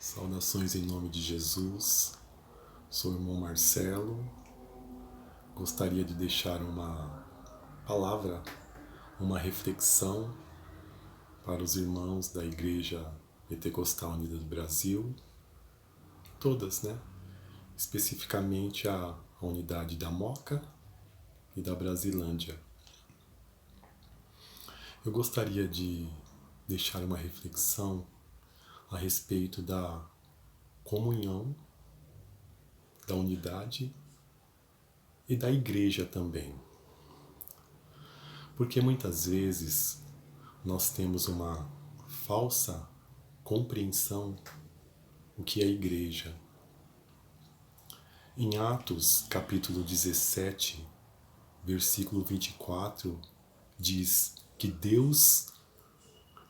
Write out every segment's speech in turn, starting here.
Saudações em nome de Jesus. Sou o irmão Marcelo. Gostaria de deixar uma palavra, uma reflexão para os irmãos da Igreja Pentecostal Unida do Brasil. Todas, né? Especificamente a unidade da Moca e da Brasilândia. Eu gostaria de deixar uma reflexão a respeito da comunhão, da unidade e da igreja também. Porque muitas vezes nós temos uma falsa compreensão do que é igreja. Em Atos, capítulo 17, versículo 24, diz que Deus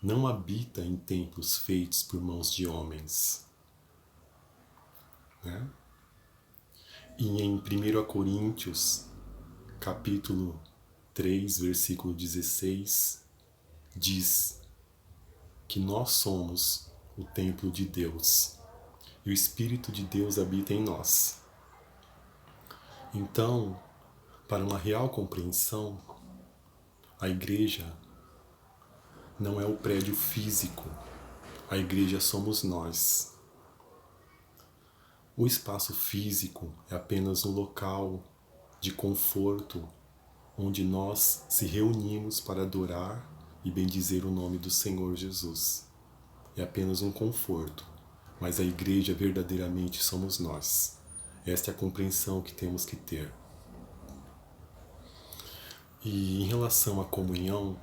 não habita em templos feitos por mãos de homens. Né? E em 1 Coríntios, capítulo 3, versículo 16, diz que nós somos o templo de Deus e o Espírito de Deus habita em nós. Então, para uma real compreensão, a igreja não é o prédio físico, a igreja somos nós. O espaço físico é apenas um local de conforto onde nós se reunimos para adorar e bendizer o nome do Senhor Jesus. É apenas um conforto, mas a igreja verdadeiramente somos nós. Esta é a compreensão que temos que ter. E em relação à comunhão,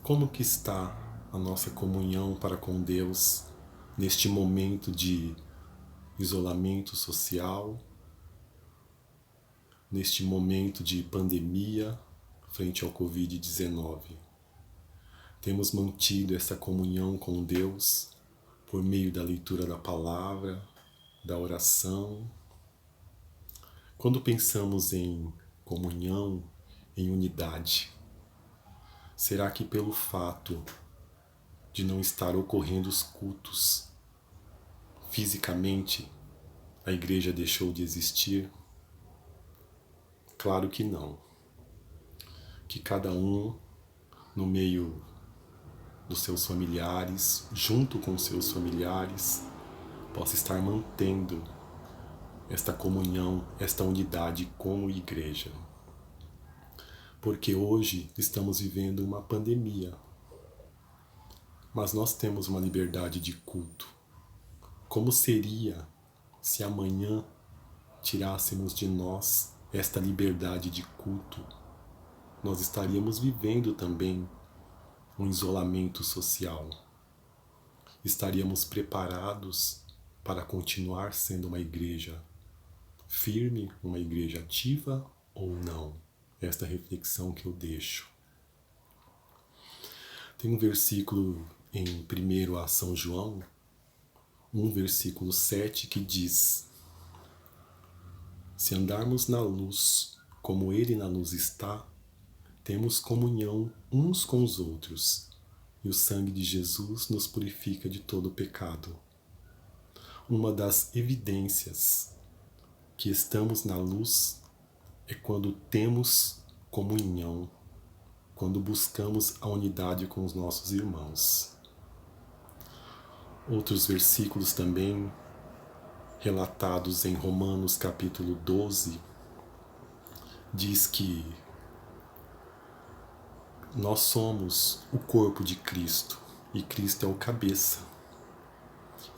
como que está a nossa comunhão para com Deus neste momento de isolamento social, neste momento de pandemia frente ao Covid-19? Temos mantido essa comunhão com Deus por meio da leitura da palavra, da oração. Quando pensamos em comunhão, em unidade, será que pelo fato de não estar ocorrendo os cultos fisicamente, a igreja deixou de existir? Claro que não. Que cada um, no meio dos seus familiares, junto com seus familiares, possa estar mantendo esta comunhão, esta unidade como igreja. Porque hoje estamos vivendo uma pandemia, mas nós temos uma liberdade de culto. Como seria se amanhã tirássemos de nós esta liberdade de culto? Nós estaríamos vivendo também um isolamento social. Estaríamos preparados para continuar sendo uma igreja firme, uma igreja ativa ou não? Esta reflexão que eu deixo. Tem um versículo em 1 a São João, versículo 7, que diz: se andarmos na luz, como Ele na luz está, temos comunhão uns com os outros, e o sangue de Jesus nos purifica de todo pecado. Uma das evidências que estamos na luz é quando temos comunhão, quando buscamos a unidade com os nossos irmãos. Outros versículos também relatados em Romanos capítulo 12 diz que nós somos o corpo de Cristo e Cristo é o cabeça.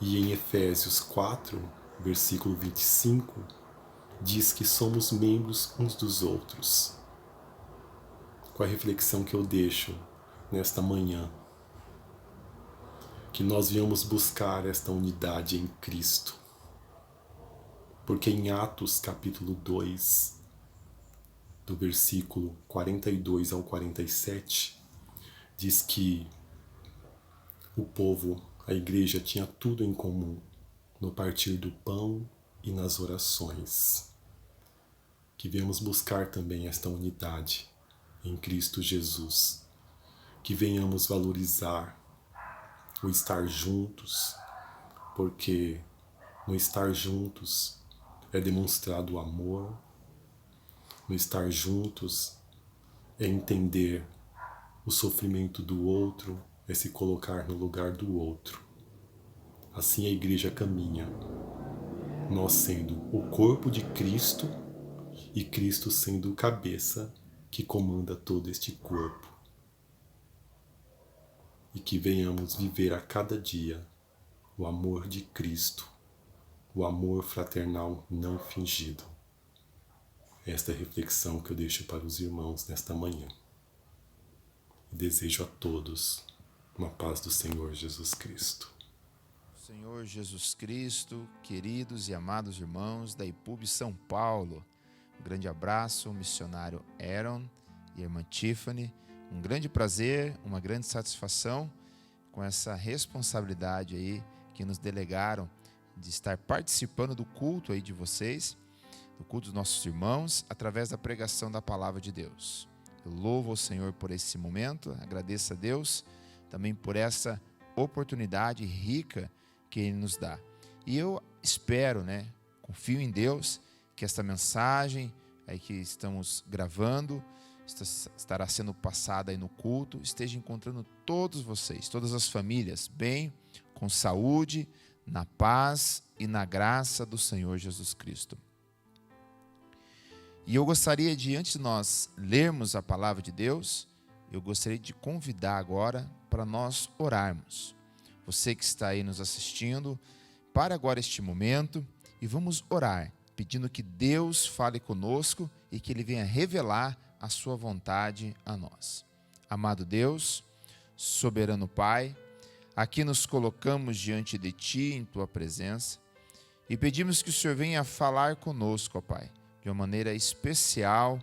E em Efésios 4, versículo 25, diz que somos membros uns dos outros. Com a reflexão que eu deixo nesta manhã, que nós viemos buscar esta unidade em Cristo. Porque em Atos capítulo 2, do versículo 42 ao 47, diz que o povo, a igreja, tinha tudo em comum no partir do pão e nas orações. Que venhamos buscar também esta unidade em Cristo Jesus. Que venhamos valorizar o estar juntos, porque no estar juntos é demonstrado o amor, no estar juntos é entender o sofrimento do outro, é se colocar no lugar do outro. Assim a igreja caminha, nós sendo o corpo de Cristo e Cristo sendo o cabeça que comanda todo este corpo. E que venhamos viver a cada dia o amor de Cristo, o amor fraternal não fingido. Esta é a reflexão que eu deixo para os irmãos nesta manhã. E desejo a todos uma paz do Senhor Jesus Cristo. Senhor Jesus Cristo, queridos e amados irmãos da IPUB São Paulo, um grande abraço ao missionário Aaron e a irmã Tiffany. Um grande prazer, uma grande satisfação com essa responsabilidade aí que nos delegaram de estar participando do culto aí de vocês, do culto dos nossos irmãos, através da pregação da palavra de Deus. Eu louvo ao Senhor por esse momento, agradeço a Deus também por essa oportunidade rica que Ele nos dá. E eu espero, confio em Deus, que esta mensagem aí que estamos gravando, estará sendo passada aí no culto, esteja encontrando todos vocês, todas as famílias, bem, com saúde, na paz e na graça do Senhor Jesus Cristo. E eu gostaria de, antes de nós lermos a palavra de Deus, eu gostaria de convidar agora para nós orarmos. Você que está aí nos assistindo, para agora este momento e vamos orar, pedindo que Deus fale conosco e que Ele venha revelar a sua vontade a nós. Amado Deus, soberano Pai, aqui nos colocamos diante de Ti, em Tua presença, e pedimos que o Senhor venha falar conosco, ó Pai, de uma maneira especial,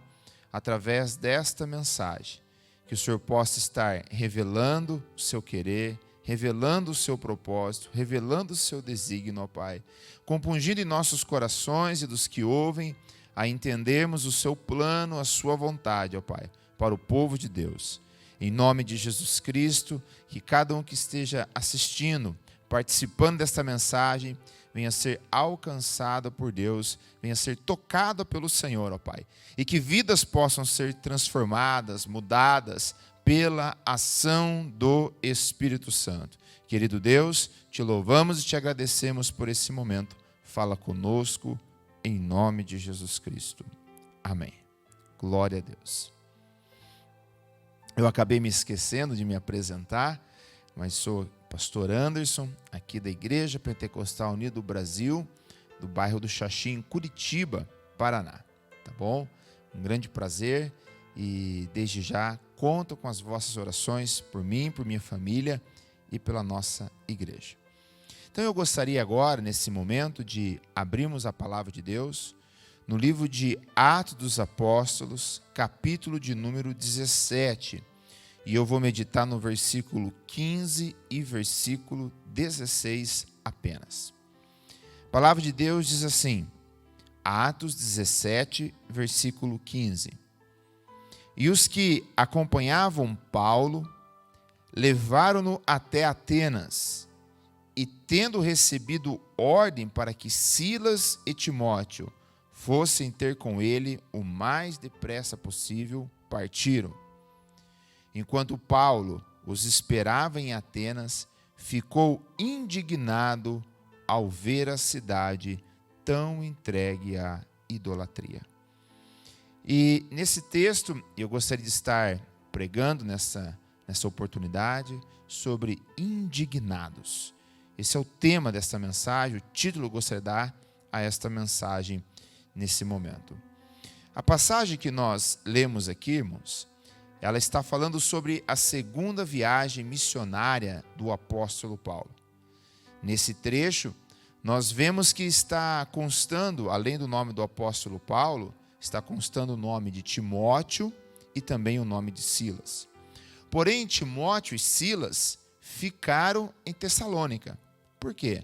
através desta mensagem, que o Senhor possa estar revelando o seu querer, revelando o seu propósito, revelando o seu desígnio, ó Pai, compungindo em nossos corações e dos que ouvem, a entendermos o seu plano, a sua vontade, ó Pai, para o povo de Deus. Em nome de Jesus Cristo, que cada um que esteja assistindo, participando desta mensagem, venha ser alcançado por Deus, venha ser tocado pelo Senhor, ó Pai. E que vidas possam ser transformadas, mudadas pela ação do Espírito Santo. Querido Deus, te louvamos e te agradecemos por esse momento. Fala conosco, em nome de Jesus Cristo. Amém. Glória a Deus. Eu acabei me esquecendo de me apresentar, mas sou pastor Anderson, aqui da Igreja Pentecostal Unida do Brasil, do bairro do Xaxim, em Curitiba, Paraná. Tá bom? Um grande prazer e desde já conto com as vossas orações por mim, por minha família e pela nossa igreja. Então eu gostaria agora, nesse momento, de abrirmos a palavra de Deus no livro de Atos dos Apóstolos, capítulo de número 17. E eu vou meditar no versículo 15 e versículo 16 apenas. A palavra de Deus diz assim, Atos 17, versículo 15. E os que acompanhavam Paulo levaram-no até Atenas, e tendo recebido ordem para que Silas e Timóteo fossem ter com ele o mais depressa possível, partiram. Enquanto Paulo os esperava em Atenas, ficou indignado ao ver a cidade tão entregue à idolatria. E nesse texto, eu gostaria de estar pregando nessa oportunidade sobre indignados. Esse é o tema desta mensagem, o título que eu gostaria de dar a esta mensagem nesse momento. A passagem que nós lemos aqui, irmãos, ela está falando sobre a segunda viagem missionária do apóstolo Paulo. Nesse trecho, nós vemos que está constando, além do nome do apóstolo Paulo, está constando o nome de Timóteo e também o nome de Silas. Porém, Timóteo e Silas ficaram em Tessalônica. Por quê?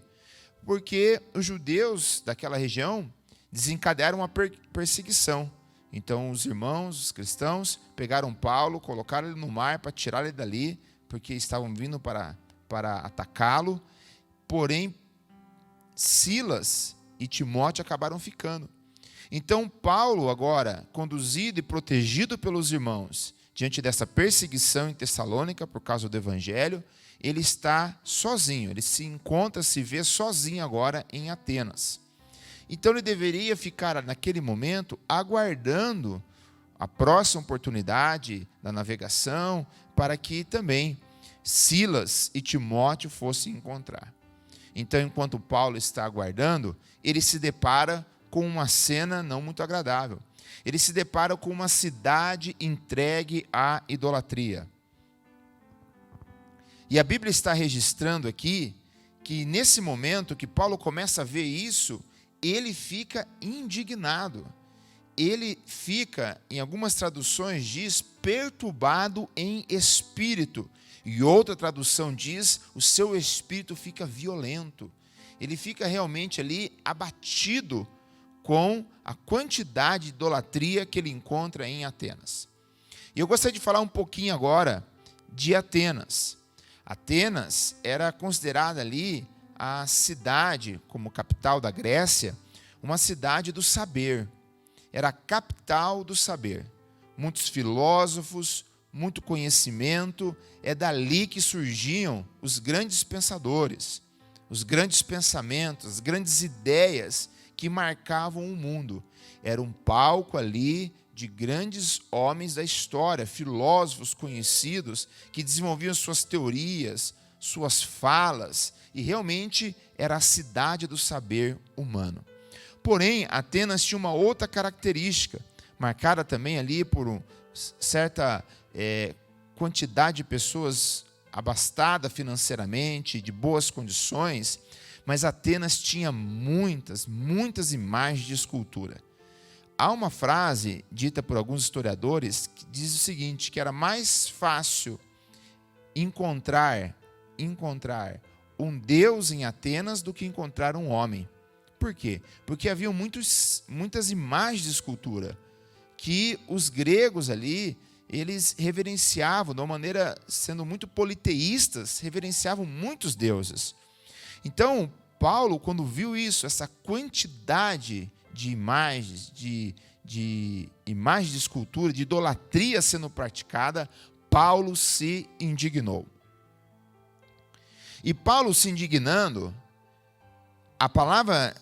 Porque os judeus daquela região desencadearam uma perseguição. Então, os irmãos, os cristãos, pegaram Paulo, colocaram ele no mar para tirar ele dali, porque estavam vindo para atacá-lo. Porém, Silas e Timóteo acabaram ficando. Então, Paulo, agora, conduzido e protegido pelos irmãos, diante dessa perseguição em Tessalônica, por causa do Evangelho, ele está sozinho, ele se vê sozinho agora em Atenas. Então, ele deveria ficar, naquele momento, aguardando a próxima oportunidade da navegação, para que também Silas e Timóteo fossem encontrar. Então, enquanto Paulo está aguardando, ele se depara com uma cena não muito agradável. Ele se depara com uma cidade entregue à idolatria. E a Bíblia está registrando aqui que nesse momento que Paulo começa a ver isso, ele fica indignado. Ele fica, em algumas traduções diz, perturbado em espírito. E outra tradução diz, o seu espírito fica violento. Ele fica realmente ali abatido com a quantidade de idolatria que ele encontra em Atenas. E eu gostaria de falar um pouquinho agora de Atenas. Atenas era considerada ali a cidade, como capital da Grécia, uma cidade do saber. Era a capital do saber. Muitos filósofos, muito conhecimento, é dali que surgiam os grandes pensadores, os grandes pensamentos, as grandes ideias que marcavam o mundo. Era um palco ali de grandes homens da história, filósofos conhecidos, que desenvolviam suas teorias, suas falas, e realmente era a cidade do saber humano. Porém, Atenas tinha uma outra característica, marcada também ali por uma certa quantidade de pessoas abastada financeiramente, de boas condições, mas Atenas tinha muitas imagens de escultura. Há uma frase dita por alguns historiadores que diz o seguinte, que era mais fácil encontrar um deus em Atenas do que encontrar um homem. Por quê? Porque havia muitas imagens de escultura que os gregos ali, eles reverenciavam, de uma maneira, sendo muito politeístas, reverenciavam muitos deuses. Então, Paulo, quando viu isso, essa quantidade de imagens, de imagens de escultura, de idolatria sendo praticada, Paulo se indignou. E Paulo se indignando, a palavra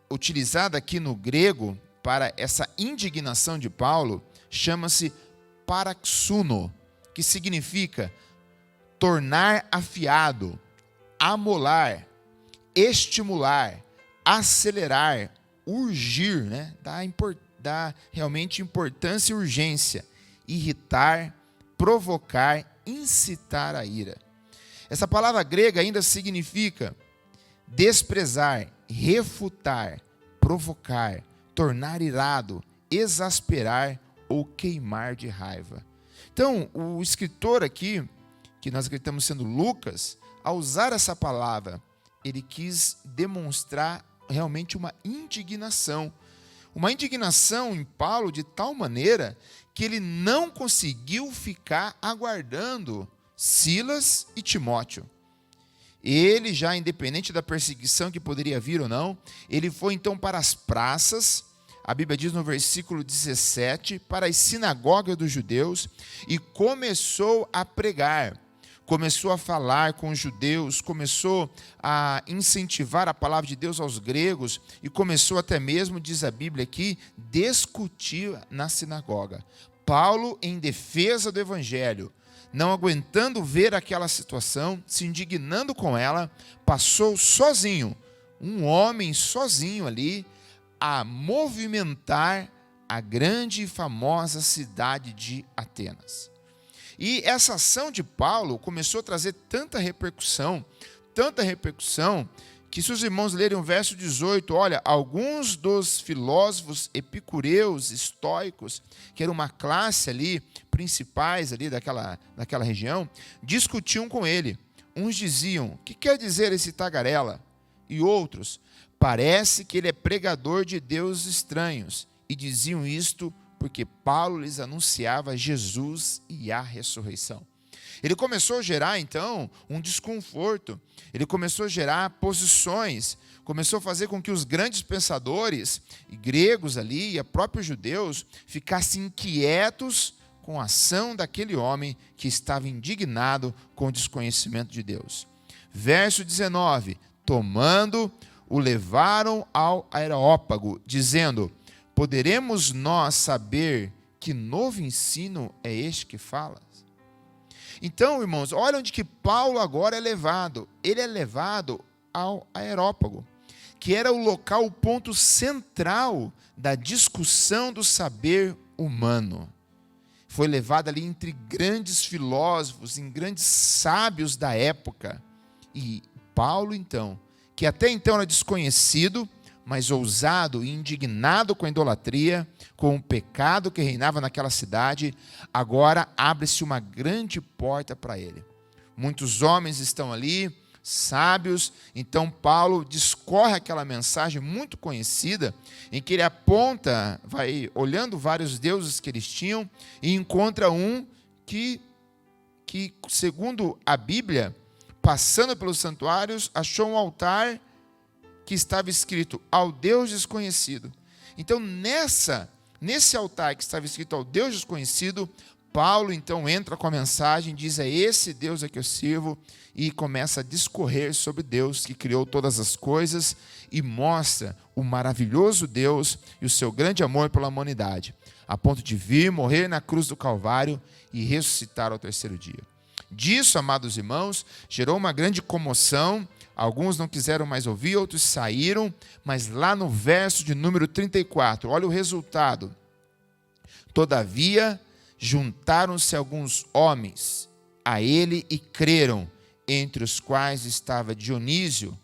utilizada aqui no grego para essa indignação de Paulo chama-se paraxuno, que significa tornar afiado, amolar, estimular, acelerar, urgir, dá realmente importância e urgência, irritar, provocar, incitar a ira. Essa palavra grega ainda significa desprezar, refutar, provocar, tornar irado, exasperar ou queimar de raiva. Então, o escritor aqui, que nós acreditamos sendo Lucas, ao usar essa palavra, ele quis demonstrar realmente uma indignação em Paulo de tal maneira que ele não conseguiu ficar aguardando Silas e Timóteo. Ele, já independente da perseguição que poderia vir ou não, ele foi então para as praças, a Bíblia diz no versículo 17, para as sinagogas dos judeus, e começou a pregar, começou a falar com os judeus, começou a incentivar a palavra de Deus aos gregos, e começou até mesmo, diz a Bíblia aqui, discutir na sinagoga. Paulo, em defesa do evangelho, não aguentando ver aquela situação, se indignando com ela, passou sozinho, um homem sozinho ali, a movimentar a grande e famosa cidade de Atenas. E essa ação de Paulo começou a trazer tanta repercussão, que se os irmãos lerem o verso 18, olha, alguns dos filósofos epicureus, estoicos, que era uma classe ali, principais ali daquela região, discutiam com ele. Uns diziam, o que quer dizer esse tagarela? E outros, parece que ele é pregador de deuses estranhos. E diziam isto porque Paulo lhes anunciava Jesus e a ressurreição. Ele começou a gerar, então, um desconforto. Ele começou a gerar posições. Começou a fazer com que os grandes pensadores gregos ali e a próprios judeus ficassem inquietos com a ação daquele homem que estava indignado com o desconhecimento de Deus. Verso 19. Tomando, o levaram ao Areópago, dizendo: poderemos nós saber que novo ensino é este que falas? Então, irmãos, olha onde que Paulo agora é levado. Ele é levado ao Areópago, que era o local, o ponto central da discussão do saber humano. Foi levado ali entre grandes filósofos, em grandes sábios da época. E Paulo, então, que até então era desconhecido, mas ousado e indignado com a idolatria, com o pecado que reinava naquela cidade, agora abre-se uma grande porta para ele. Muitos homens estão ali, sábios, então Paulo discorre aquela mensagem muito conhecida, em que ele aponta, vai olhando vários deuses que eles tinham, e encontra um que segundo a Bíblia, passando pelos santuários, achou um altar que estava escrito ao Deus desconhecido. Então, nesse altar que estava escrito ao Deus desconhecido, Paulo então entra com a mensagem, diz: é esse Deus a que eu sirvo, e começa a discorrer sobre Deus que criou todas as coisas e mostra o maravilhoso Deus e o seu grande amor pela humanidade, a ponto de vir, morrer na cruz do Calvário e ressuscitar ao terceiro dia. Disso, amados irmãos, gerou uma grande comoção. Alguns não quiseram mais ouvir, outros saíram, mas lá no verso de número 34, olha o resultado. Todavia, juntaram-se alguns homens a ele e creram, entre os quais estava Dionísio,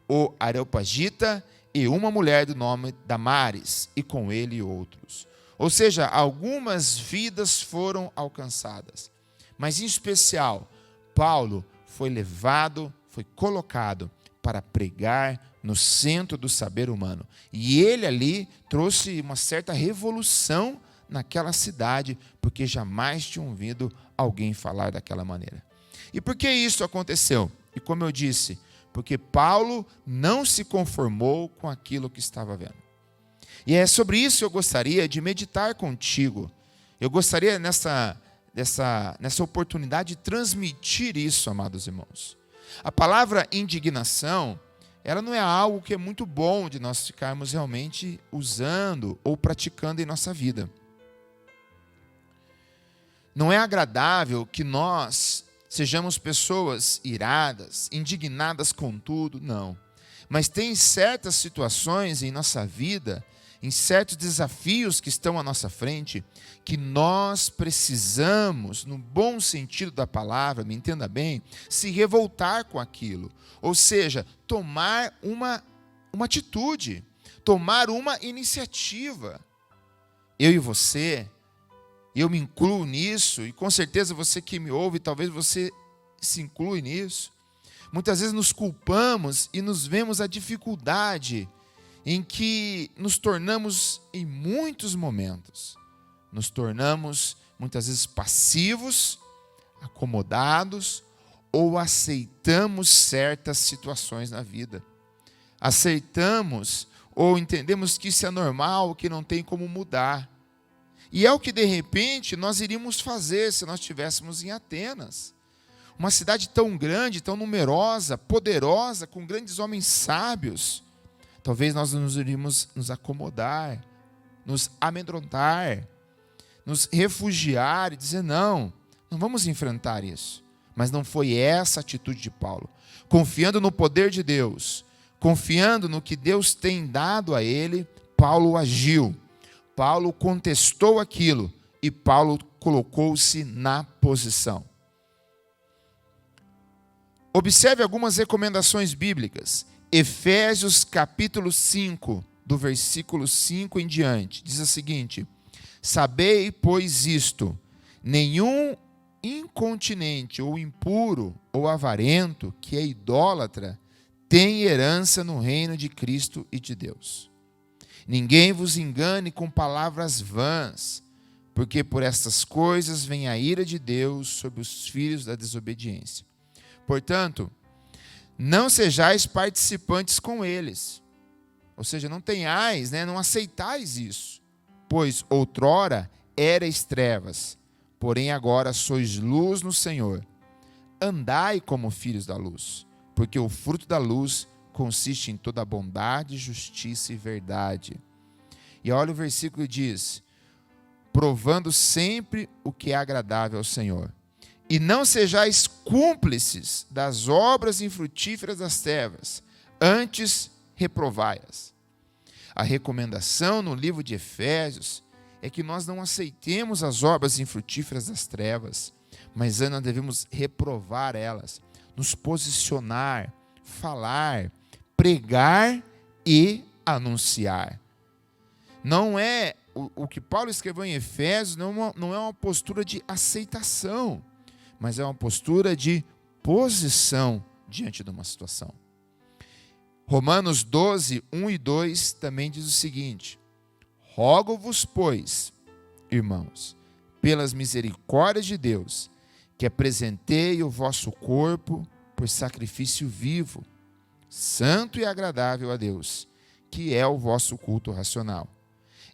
o Areopagita, e uma mulher do nome Damares, e com ele outros. Ou seja, algumas vidas foram alcançadas, mas em especial, Paulo foi levado, foi colocado para pregar no centro do saber humano. E ele ali trouxe uma certa revolução naquela cidade, porque jamais tinham ouvido alguém falar daquela maneira. E por que isso aconteceu? E como eu disse, porque Paulo não se conformou com aquilo que estava vendo. E é sobre isso que eu gostaria de meditar contigo. Eu gostaria nessa oportunidade de transmitir isso, amados irmãos. A palavra indignação, ela não é algo que é muito bom de nós ficarmos realmente usando ou praticando em nossa vida. Não é agradável que nós sejamos pessoas iradas, indignadas com tudo, não. Mas tem certas situações em nossa vida, em certos desafios que estão à nossa frente, que nós precisamos, no bom sentido da palavra, me entenda bem, se revoltar com aquilo. Ou seja, tomar uma atitude, tomar uma iniciativa. Eu e você, eu me incluo nisso, e com certeza você que me ouve, talvez você se inclui nisso. Muitas vezes nos culpamos e nos vemos a dificuldade em que nos tornamos, em muitos momentos, nos tornamos muitas vezes passivos, acomodados, ou aceitamos certas situações na vida. Aceitamos ou entendemos que isso é normal, que não tem como mudar. E é o que de repente nós iríamos fazer se nós estivéssemos em Atenas. Uma cidade tão grande, tão numerosa, poderosa, com grandes homens sábios. Talvez nós nos iríamos nos acomodar, nos amedrontar, nos refugiar e dizer: não vamos enfrentar isso. Mas não foi essa a atitude de Paulo. Confiando no poder de Deus, confiando no que Deus tem dado a ele, Paulo agiu. Paulo contestou aquilo e Paulo colocou-se na posição. Observe algumas recomendações bíblicas. Efésios capítulo 5, do versículo 5 em diante, diz o seguinte: sabei, pois, isto, nenhum incontinente ou impuro ou avarento, que é idólatra, tem herança no reino de Cristo e de Deus. Ninguém vos engane com palavras vãs, porque por estas coisas vem a ira de Deus sobre os filhos da desobediência. Portanto, não sejais participantes com eles. Ou seja, não tenhais, não aceitais isso. Pois outrora erais trevas, porém agora sois luz no Senhor. Andai como filhos da luz, porque o fruto da luz consiste em toda bondade, justiça e verdade. E olha o versículo diz: provando sempre o que é agradável ao Senhor. E não sejais cúmplices das obras infrutíferas das trevas, antes reprovai-as. A recomendação no livro de Efésios é que nós não aceitemos as obras infrutíferas das trevas, mas nós devemos reprovar elas, nos posicionar, falar, pregar e anunciar. Não é o que Paulo escreveu em Efésios, não é uma postura de aceitação, mas é uma postura de posição diante de uma situação. Romanos 12, 1 e 2 também diz o seguinte: rogo-vos, pois, irmãos, pelas misericórdias de Deus, que apresentei o vosso corpo por sacrifício vivo, santo e agradável a Deus, que é o vosso culto racional.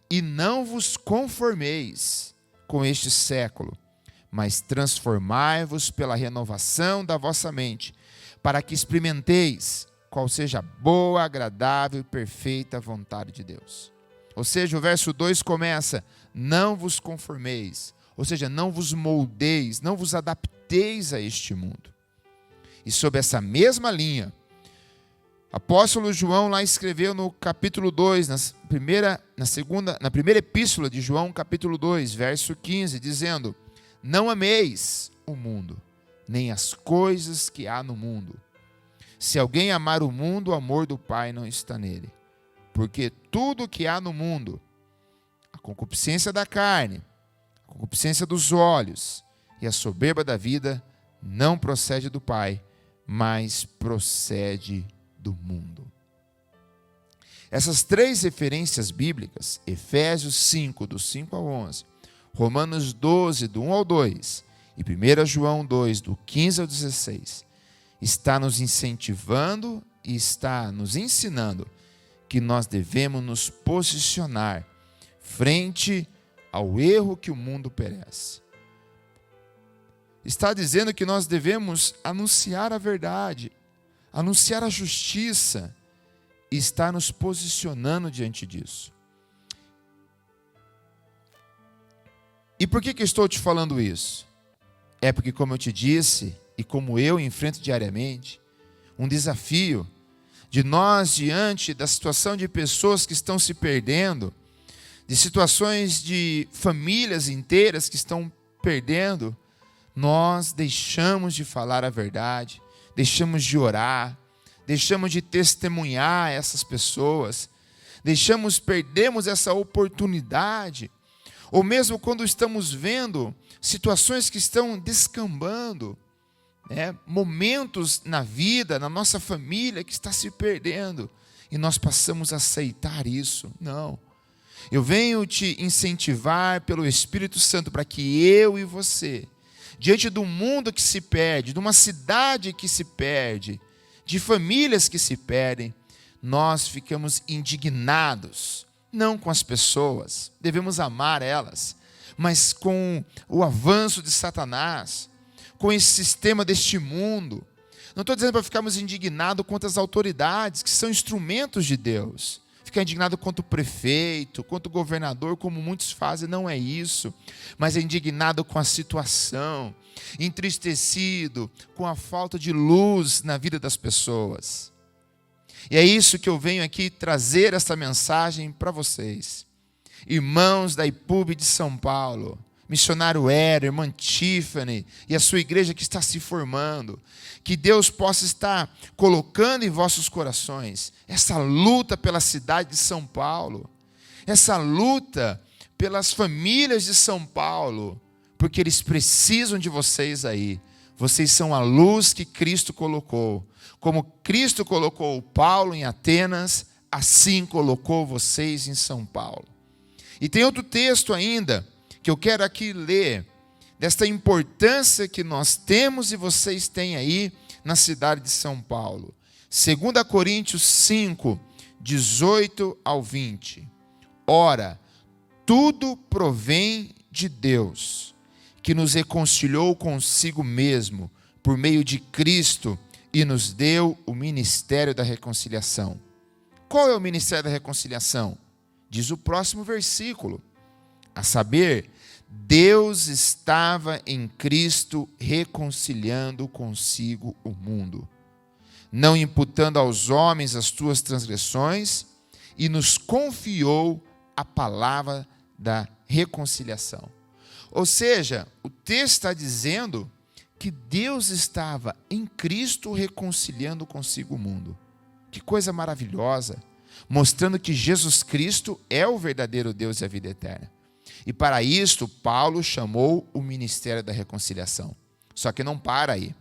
E não vos conformeis com este século, mas transformai-vos pela renovação da vossa mente, para que experimenteis qual seja a boa, agradável e perfeita vontade de Deus. Ou seja, o verso 2 começa: não vos conformeis, ou seja, não vos moldeis, não vos adapteis a este mundo. E sob essa mesma linha, apóstolo João lá escreveu no capítulo 2, na primeira epístola de João, capítulo 2, verso 15, dizendo: não ameis o mundo, nem as coisas que há no mundo. Se alguém amar o mundo, o amor do Pai não está nele. Porque tudo que há no mundo, a concupiscência da carne, a concupiscência dos olhos e a soberba da vida, não procede do Pai, mas procede do mundo. Essas três referências bíblicas, Efésios 5, do 5 ao 11, Romanos 12, do 1 ao 2, e 1 João 2, do 15 ao 16, está nos incentivando e está nos ensinando que nós devemos nos posicionar frente ao erro que o mundo perece. Está dizendo que nós devemos anunciar a verdade, anunciar a justiça, e está nos posicionando diante disso. E por que eu estou te falando isso? É porque, como eu te disse, e como eu enfrento diariamente, um desafio de nós diante da situação de pessoas que estão se perdendo, de situações de famílias inteiras que estão perdendo, nós deixamos de falar a verdade, deixamos de orar, deixamos de testemunhar essas pessoas, perdemos essa oportunidade, ou mesmo quando estamos vendo situações que estão descambando, momentos na vida, na nossa família que está se perdendo, e nós passamos a aceitar isso. Não. Eu venho te incentivar pelo Espírito Santo para que eu e você, diante do mundo que se perde, de uma cidade que se perde, de famílias que se perdem, nós ficamos indignados, não com as pessoas, devemos amar elas, mas com o avanço de Satanás, com esse sistema deste mundo. Não estou dizendo para ficarmos indignados contra as autoridades, que são instrumentos de Deus. Ficar indignado contra o prefeito, contra o governador, como muitos fazem, não é isso. Mas é indignado com a situação, entristecido com a falta de luz na vida das pessoas. E é isso que eu venho aqui trazer essa mensagem para vocês. Irmãos da IPUB de São Paulo, missionário Hérer, irmã Tiffany e a sua igreja que está se formando, que Deus possa estar colocando em vossos corações essa luta pela cidade de São Paulo, essa luta pelas famílias de São Paulo, porque eles precisam de vocês aí. Vocês são a luz que Cristo colocou. Como Cristo colocou Paulo em Atenas, assim colocou vocês em São Paulo. E tem outro texto ainda, que eu quero aqui ler, desta importância que nós temos e vocês têm aí na cidade de São Paulo. 2 Coríntios 5, 18 ao 20. Ora, tudo provém de Deus, que nos reconciliou consigo mesmo, por meio de Cristo, e nos deu o ministério da reconciliação. Qual é o ministério da reconciliação? Diz o próximo versículo, a saber, Deus estava em Cristo reconciliando consigo o mundo, não imputando aos homens as tuas transgressões, e nos confiou a palavra da reconciliação. Ou seja, o texto está dizendo que Deus estava em Cristo reconciliando consigo o mundo. Que coisa maravilhosa, mostrando que Jesus Cristo é o verdadeiro Deus e a vida eterna. E para isto, Paulo chamou o ministério da reconciliação. Só que não para aí.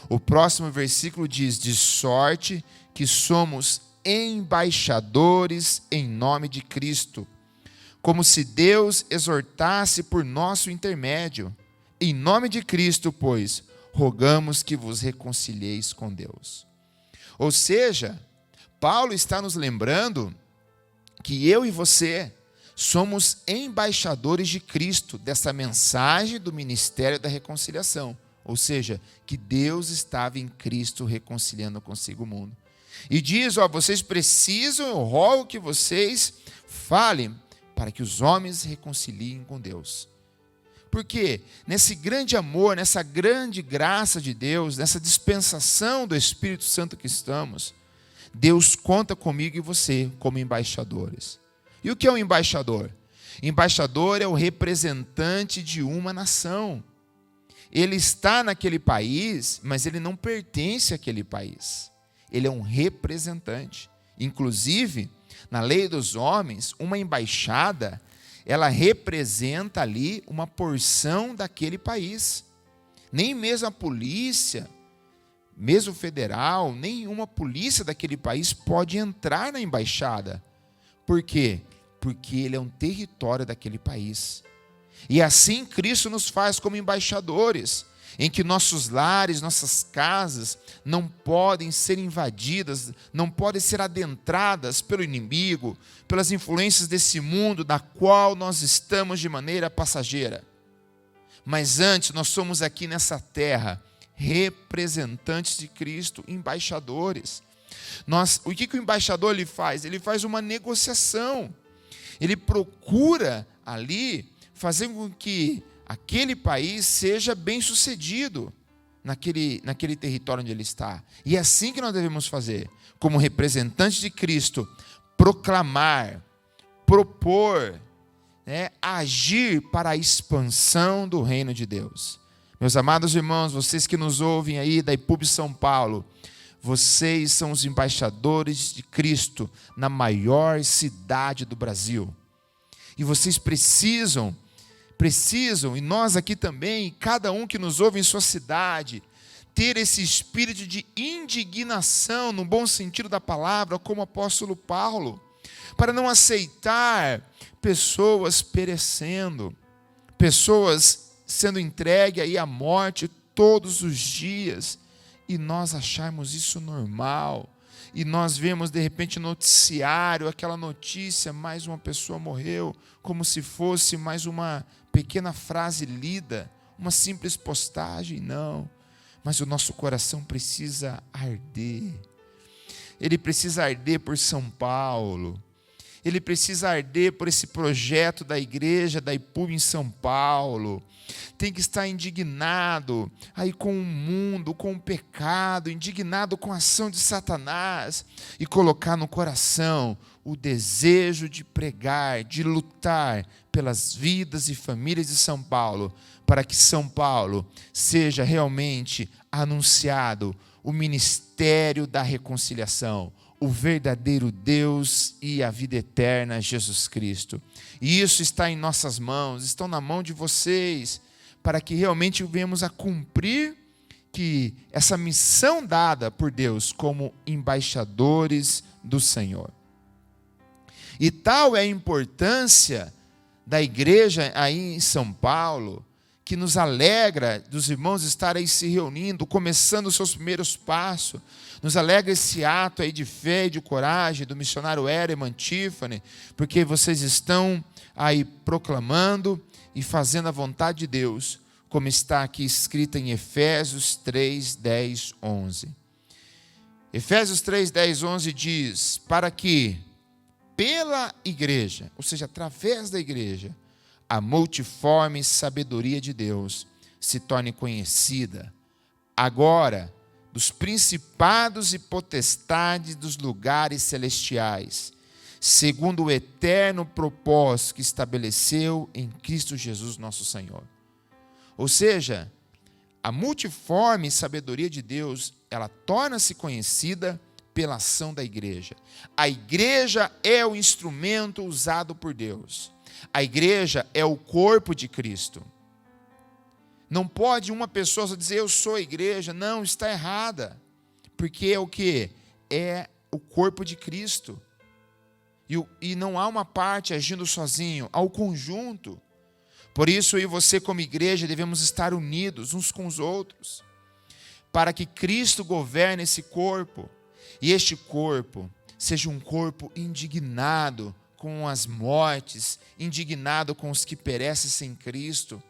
O próximo versículo diz, de sorte que somos embaixadores em nome de Cristo, como se Deus exortasse por nosso intermédio. Em nome de Cristo, pois, rogamos que vos reconcilieis com Deus. Ou seja, Paulo está nos lembrando que eu e você somos embaixadores de Cristo, dessa mensagem do ministério da reconciliação. Ou seja, que Deus estava em Cristo reconciliando consigo o mundo. E diz, vocês precisam, eu rogo que vocês falem para que os homens reconciliem com Deus. Porque nesse grande amor, nessa grande graça de Deus, nessa dispensação do Espírito Santo que estamos, Deus conta comigo e você como embaixadores. E o que é um embaixador? Embaixador é o representante de uma nação. Ele está naquele país, mas ele não pertence àquele país. Ele é um representante. Inclusive, na lei dos homens, uma embaixada, ela representa ali uma porção daquele país. Nem mesmo a polícia, mesmo federal, nenhuma polícia daquele país pode entrar na embaixada. Por quê? Porque ele é um território daquele país. E assim Cristo nos faz como embaixadores, em que nossos lares, nossas casas não podem ser invadidas, não podem ser adentradas pelo inimigo, pelas influências desse mundo da qual nós estamos de maneira passageira. Mas antes nós somos aqui nessa terra representantes de Cristo, embaixadores. O que o embaixador ele faz? Ele faz uma negociação. Ele procura ali fazer com que aquele país seja bem-sucedido naquele território onde ele está. E é assim que nós devemos fazer, como representantes de Cristo, proclamar, propor, agir para a expansão do reino de Deus. Meus amados irmãos, vocês que nos ouvem aí da IPUB São Paulo, vocês são os embaixadores de Cristo na maior cidade do Brasil. E vocês precisam, e nós aqui também, cada um que nos ouve em sua cidade, ter esse espírito de indignação, no bom sentido da palavra, como o apóstolo Paulo, para não aceitar pessoas perecendo, pessoas sendo entregues aí à morte todos os dias, e nós acharmos isso normal, e nós vemos de repente no noticiário, aquela notícia, mais uma pessoa morreu, como se fosse mais uma pequena frase lida, uma simples postagem, não, mas o nosso coração precisa arder, ele precisa arder por São Paulo, ele precisa arder por esse projeto da igreja da IPUB em São Paulo, tem que estar indignado aí com o mundo, com o pecado, indignado com a ação de Satanás e colocar no coração o desejo de pregar, de lutar pelas vidas e famílias de São Paulo, para que São Paulo seja realmente anunciado o ministério da reconciliação, o verdadeiro Deus e a vida eterna, Jesus Cristo. E isso está em nossas mãos, estão na mão de vocês, para que realmente venhamos a cumprir que essa missão dada por Deus como embaixadores do Senhor. E tal é a importância da igreja aí em São Paulo, que nos alegra dos irmãos estarem aí se reunindo, começando os seus primeiros passos. Nos alegra esse ato aí de fé e de coragem do missionário Herman Tiffany, porque vocês estão aí proclamando e fazendo a vontade de Deus, como está aqui escrita em Efésios 3, 10, 11. Efésios 3, 10, 11 diz: para que pela igreja, ou seja, através da igreja, a multiforme sabedoria de Deus se torne conhecida, agora, dos principados e potestades dos lugares celestiais, segundo o eterno propósito que estabeleceu em Cristo Jesus nosso Senhor. Ou seja, a multiforme sabedoria de Deus, ela torna-se conhecida pela ação da igreja. A igreja é o instrumento usado por Deus. A igreja é o corpo de Cristo. Não pode uma pessoa só dizer, eu sou a igreja. Não, está errada. Porque é o quê? É o corpo de Cristo. E não há uma parte agindo sozinho, há o conjunto. Por isso, eu e você, como igreja, devemos estar unidos uns com os outros, para que Cristo governe esse corpo, e este corpo seja um corpo indignado com as mortes, indignado com os que perecem sem Cristo,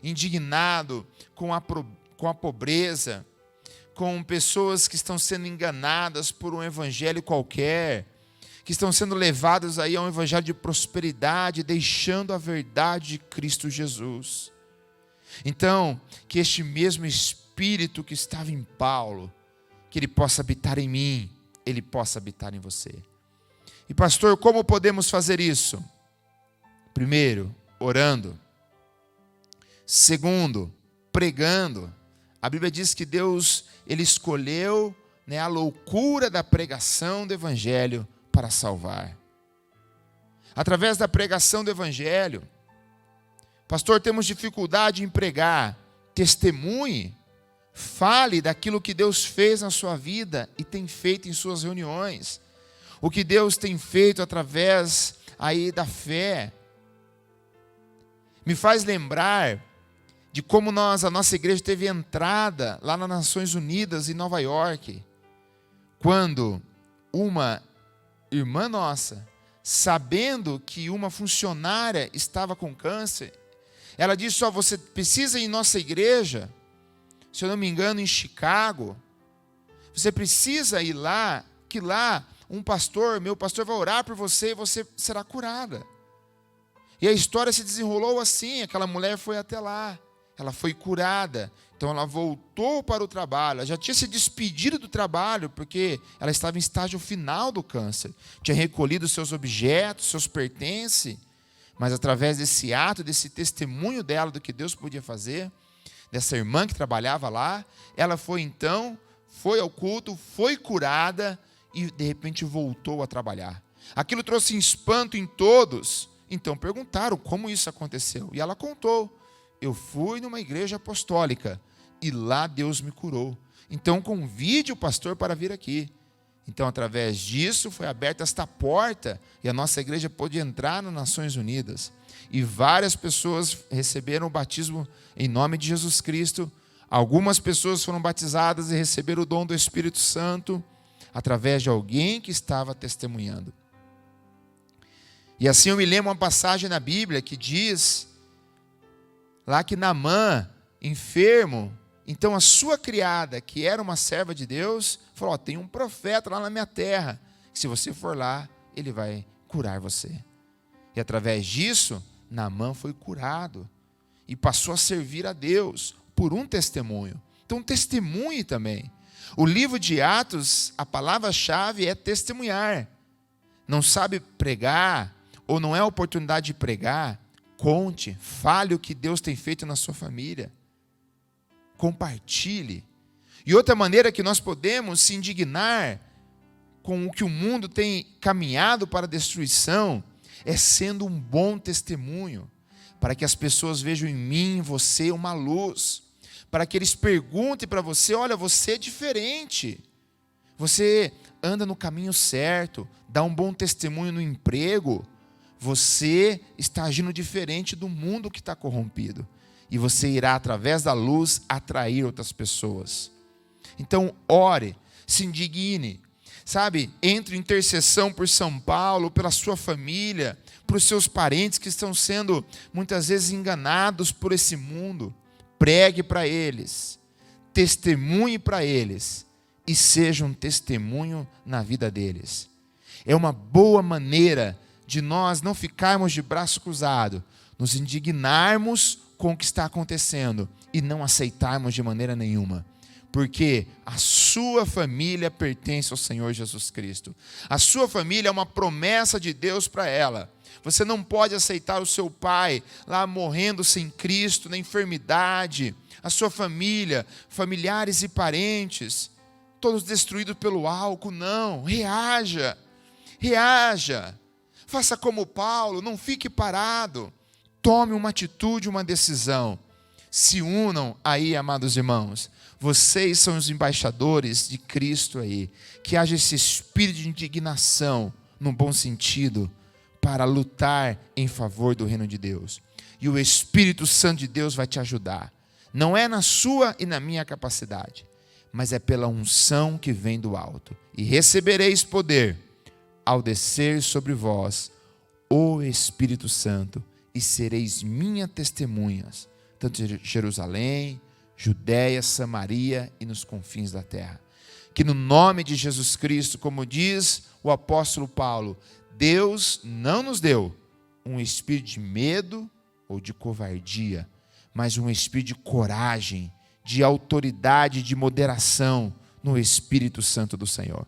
indignado com a pobreza, com pessoas que estão sendo enganadas por um evangelho qualquer, que estão sendo levadas aí a um evangelho de prosperidade, deixando a verdade de Cristo Jesus. Então, que este mesmo Espírito que estava em Paulo, que ele possa habitar em mim, ele possa habitar em você. E pastor, como podemos fazer isso? Primeiro, orando. Segundo, pregando. A Bíblia diz que Deus, ele escolheu, a loucura da pregação do evangelho para salvar. Através da pregação do evangelho, pastor, temos dificuldade em pregar. Testemunhe, fale daquilo que Deus fez na sua vida e tem feito em suas reuniões. O que Deus tem feito através aí da fé. Me faz lembrar de como a nossa igreja teve entrada lá nas Nações Unidas em Nova York, quando uma irmã nossa, sabendo que uma funcionária estava com câncer, ela disse, você precisa ir em nossa igreja, se eu não me engano, em Chicago, você precisa ir lá, que lá meu pastor vai orar por você e você será curada. E a história se desenrolou assim, aquela mulher foi até lá, ela foi curada, então ela voltou para o trabalho, ela já tinha se despedido do trabalho, porque ela estava em estágio final do câncer, tinha recolhido seus objetos, seus pertences, mas através desse ato, desse testemunho dela, do que Deus podia fazer, dessa irmã que trabalhava lá, ela foi ao culto, foi curada, e de repente voltou a trabalhar. Aquilo trouxe espanto em todos, então perguntaram como isso aconteceu, e ela contou, eu fui numa igreja apostólica, e lá Deus me curou, então convide o pastor para vir aqui. Então através disso foi aberta esta porta, e a nossa igreja pôde entrar nas Nações Unidas, e várias pessoas receberam o batismo em nome de Jesus Cristo, algumas pessoas foram batizadas e receberam o dom do Espírito Santo, através de alguém que estava testemunhando. E assim eu me lembro uma passagem na Bíblia que diz, lá que Naamã, enfermo, então a sua criada, que era uma serva de Deus, falou, tem um profeta lá na minha terra, que se você for lá, ele vai curar você. E através disso, Naamã foi curado, e passou a servir a Deus, por um testemunho. Então testemunhe também. O livro de Atos, a palavra-chave é testemunhar. Não sabe pregar, ou não é a oportunidade de pregar, conte, fale o que Deus tem feito na sua família. Compartilhe. E outra maneira que nós podemos se indignar com o que o mundo tem caminhado para a destruição, é sendo um bom testemunho, para que as pessoas vejam em mim, em você, uma luz, para que eles perguntem para você, olha, você é diferente, você anda no caminho certo, dá um bom testemunho no emprego, você está agindo diferente do mundo que está corrompido. E você irá, através da luz, atrair outras pessoas. Então, ore, se indigne, sabe? Entre em intercessão por São Paulo, pela sua família, para os seus parentes que estão sendo, muitas vezes, enganados por esse mundo. Pregue para eles, testemunhe para eles e seja um testemunho na vida deles. É uma boa maneira de nós não ficarmos de braço cruzado, nos indignarmos com o que está acontecendo e não aceitarmos de maneira nenhuma. Porque a sua família pertence ao Senhor Jesus Cristo. A sua família é uma promessa de Deus para ela. Você não pode aceitar o seu pai lá morrendo sem Cristo, na enfermidade. A sua família, familiares e parentes, todos destruídos pelo álcool. Não, reaja. Faça como Paulo, não fique parado. Tome uma atitude, uma decisão. Se unam aí, amados irmãos. Vocês são os embaixadores de Cristo aí. Que haja esse espírito de indignação, num bom sentido, para lutar em favor do reino de Deus. E o Espírito Santo de Deus vai te ajudar. Não é na sua e na minha capacidade, mas é pela unção que vem do alto. E recebereis poder ao descer sobre vós o Espírito Santo, e sereis minhas testemunhas, tanto em Jerusalém, Judéia, Samaria e nos confins da terra. Que no nome de Jesus Cristo, como diz o apóstolo Paulo, Deus não nos deu um espírito de medo ou de covardia, mas um espírito de coragem, de autoridade, de moderação no Espírito Santo do Senhor.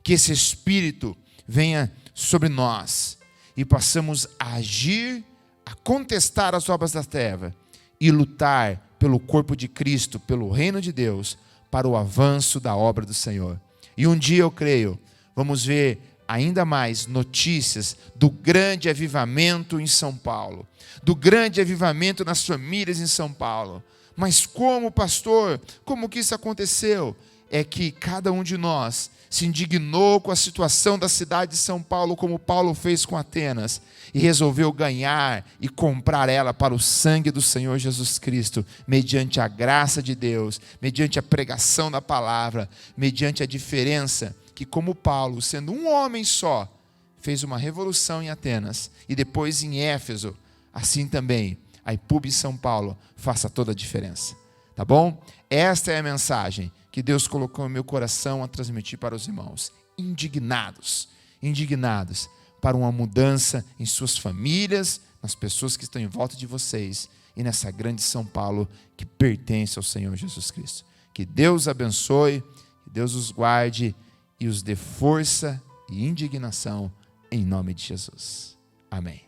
Que esse Espírito venha sobre nós e possamos agir, a contestar as obras da treva e lutar pelo corpo de Cristo, pelo reino de Deus, para o avanço da obra do Senhor. E um dia, eu creio, vamos ver ainda mais notícias do grande avivamento em São Paulo, do grande avivamento nas famílias em São Paulo. Mas como, pastor? Como que isso aconteceu? É que cada um de nós se indignou com a situação da cidade de São Paulo, como Paulo fez com Atenas, e resolveu ganhar e comprar ela para o sangue do Senhor Jesus Cristo, mediante a graça de Deus, mediante a pregação da palavra, mediante a diferença que, como Paulo, sendo um homem só, fez uma revolução em Atenas, e depois em Éfeso, assim também, a IPUB em São Paulo, faça toda a diferença. Tá bom? Esta é a mensagem que Deus colocou no meu coração a transmitir para os irmãos. Indignados para uma mudança em suas famílias, nas pessoas que estão em volta de vocês e nessa grande São Paulo que pertence ao Senhor Jesus Cristo. Que Deus abençoe, que Deus os guarde e os dê força e indignação em nome de Jesus. Amém.